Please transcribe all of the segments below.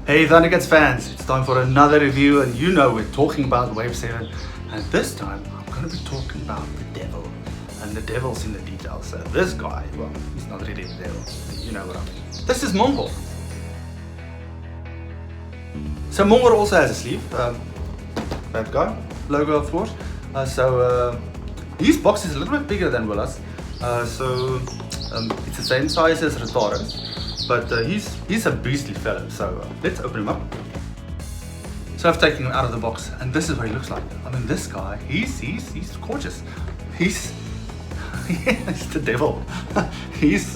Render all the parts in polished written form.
Hey ThunderCats fans, it's time for another review, and you know we're talking about Wave 7, and this time I'm going to be talking about the devil, and the devil's in the details. So this guy, well, he's not really the devil, you know what I mean. This is Mongor. So Mongor also has a sleeve, that guy, logo of course. His box is a little bit bigger than Willa's, it's the same size as ratar-o. But he's a beastly fellow, so let's open him up. So I've taken him out of the box, and this is what he looks like. I mean, this guy, he's gorgeous. He's the devil. he's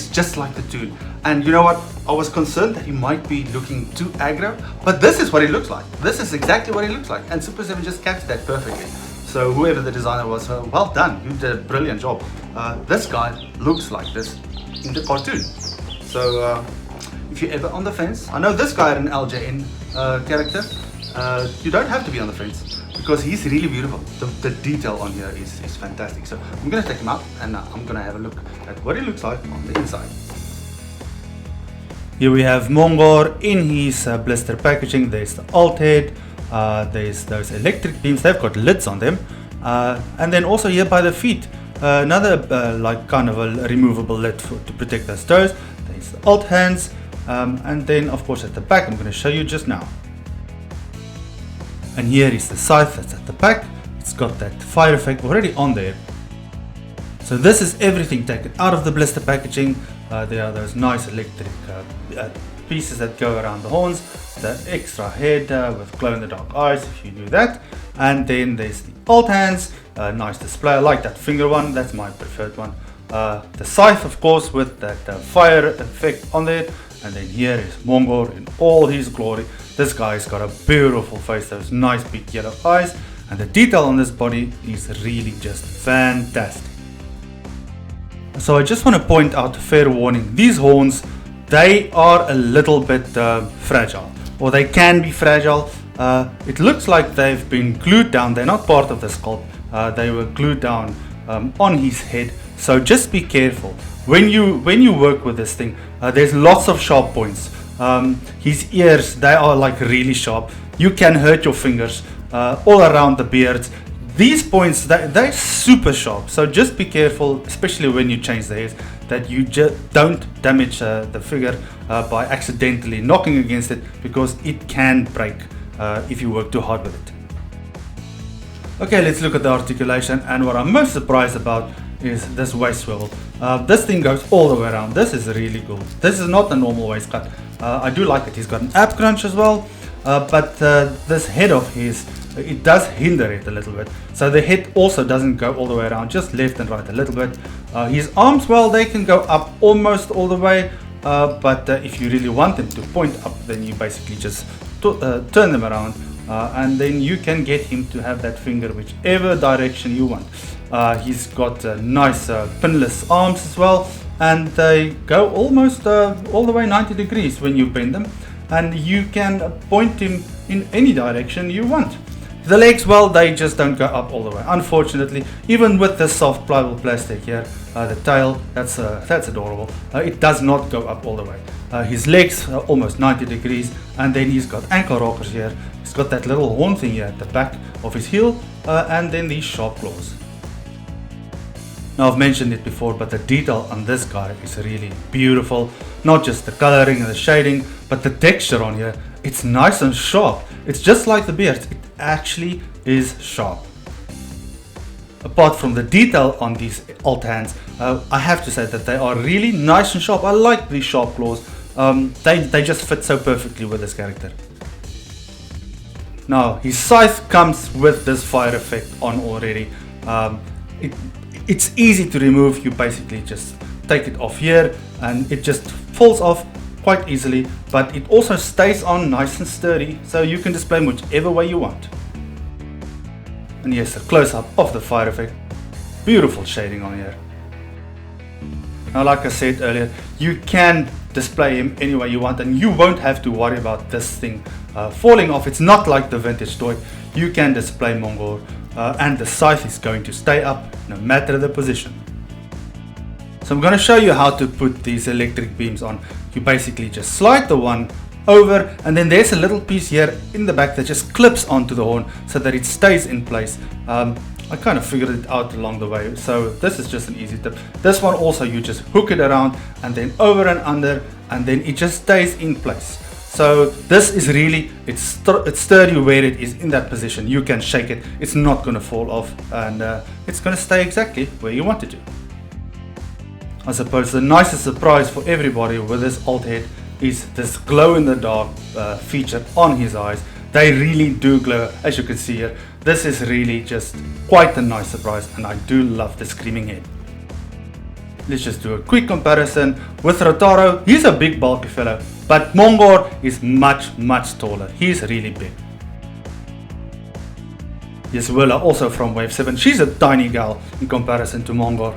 just like the dude. And you know what? I was concerned that he might be looking too aggro, but this is what he looks like. This is exactly what he looks like, and Super7 just captured that perfectly. So whoever the designer was, well done. You did a brilliant job. This guy looks like this in the cartoon. So if you're ever on the fence, I know this guy had an LJN character. You don't have to be on the fence because he's really beautiful. The detail on here is fantastic. So I'm going to take him out and I'm going to have a look at what he looks like on the inside. Here we have Mongor in his blister packaging. There's the alt head, there's those electric beams, they've got lids on them, and then also here by the feet another like kind of a removable lid to protect those toes. There's the alt hands, and then of course at the back I'm going to show you just now. And here is the scythe that's at the back. It's got that fire effect already on there. So this is everything taken out of the blister packaging. There are those nice electric pieces that go around the horns, the extra head with glow-in-the-dark eyes if you knew that, and then there's the alt hands. Nice display. I like that finger one, that's my preferred one. The scythe of course with that fire effect on there, and then here is Mongor in all his glory. This guy's got a beautiful face, those nice big yellow eyes, and the detail on this body is really just fantastic. So I just want to point out, fair warning, these horns, they are a little bit fragile, or they can be fragile. It looks like they've been glued down. They're not part of the sculpt. They were glued down on his head, so just be careful when you work with this thing. There's lots of sharp points. His ears, they are like really sharp. You can hurt your fingers all around the beards. These points, they're super sharp, so just be careful, especially when you change the hairs, that you just don't damage the figure by accidentally knocking against it, because it can break if you work too hard with it. Okay, let's look at the articulation, and what I'm most surprised about is this waist swivel. This thing goes all the way around. This is really cool. This is not a normal waist cut. I do like it. He's got an ab crunch as well, but this head of his, it does hinder it a little bit. So the head also doesn't go all the way around, just left and right a little bit. His arms, well, they can go up almost all the way, but if you really want them to point up, then you basically just turn them around, and then you can get him to have that finger whichever direction you want. He's got nice pinless arms as well, and they go almost all the way 90 degrees when you bend them, and you can point him in any direction you want. The legs, well, they just don't go up all the way, unfortunately. Even with the soft pliable plastic here, the tail, that's adorable. It does not go up all the way. His legs are almost 90 degrees, and then he's got ankle rockers here. He's got that little horn thing here at the back of his heel, and then these sharp claws. Now I've mentioned it before, but the detail on this guy is really beautiful. Not just the coloring and the shading, but the texture on here. It's nice and sharp. It's just like the beard. It actually is sharp. Apart from the detail on these alt hands, I have to say that they are really nice and sharp. I like these sharp claws. They just fit so perfectly with this character. Now his scythe comes with this fire effect on already. It's easy to remove. You basically just take it off here and it just falls off quite easily, but it also stays on nice and sturdy, so you can display them whichever way you want. And here's a close-up of the fire effect. Beautiful shading on here. Now, like I said earlier, you can display him any way you want, and you won't have to worry about this thing falling off. It's not like the vintage toy. You can display Mongor, and the scythe is going to stay up no matter the position. So I'm going to show you how to put these electric beams on. You basically just slide the one over, and then there's a little piece here in the back that just clips onto the horn so that it stays in place. I kind of figured it out along the way, so this is just an easy tip. This one also, you just hook it around and then over and under, and then it just stays in place. So this is really, it's sturdy where it is in that position. You can shake it, it's not going to fall off, and it's going to stay exactly where you want it to. I suppose the nicest surprise for everybody with this alt head is this glow in the dark feature on his eyes. They really do glow, as you can see here. This is really just quite a nice surprise, and I do love the screaming head. Let's just do a quick comparison with ratar-o. He's a big bulky fellow, but Mongor is much taller. He's really big. Here's Willa, also from Wave 7. She's a tiny gal in comparison to Mongor.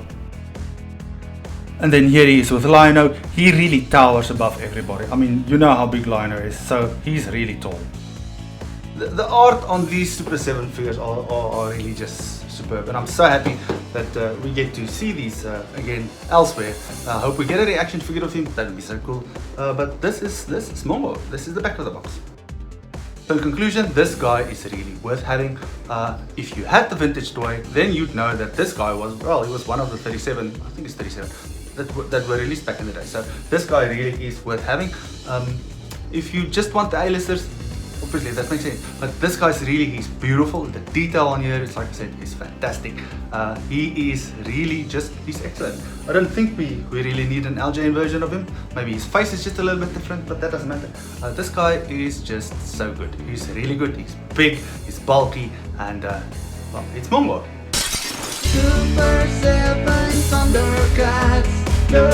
And then here he is with Lion-o. He really towers above everybody. I mean, you know how big Lion-o is, so he's really tall. The art on these Super 7 figures are really just superb, and I'm so happy that we get to see these again elsewhere. I hope we get a reaction figure of him. That would be so cool. But this is Mongor. This is the back of the box. So in conclusion, this guy is really worth having. If you had the vintage toy, then you'd know that this guy was, well, he was one of the 37, I think it's 37, that were released back in the day. So this guy really is worth having. If you just want the A-listers, obviously that makes sense, but this guy's really, he's beautiful. The detail on here is, like I said, is fantastic. He is really just, he's excellent. I don't think we really need an LJN version of him. Maybe his face is just a little bit different, but that doesn't matter. This guy is just so good. He's really good, he's big, he's bulky, and well, it's Mongor. Super 7 ThunderCats, the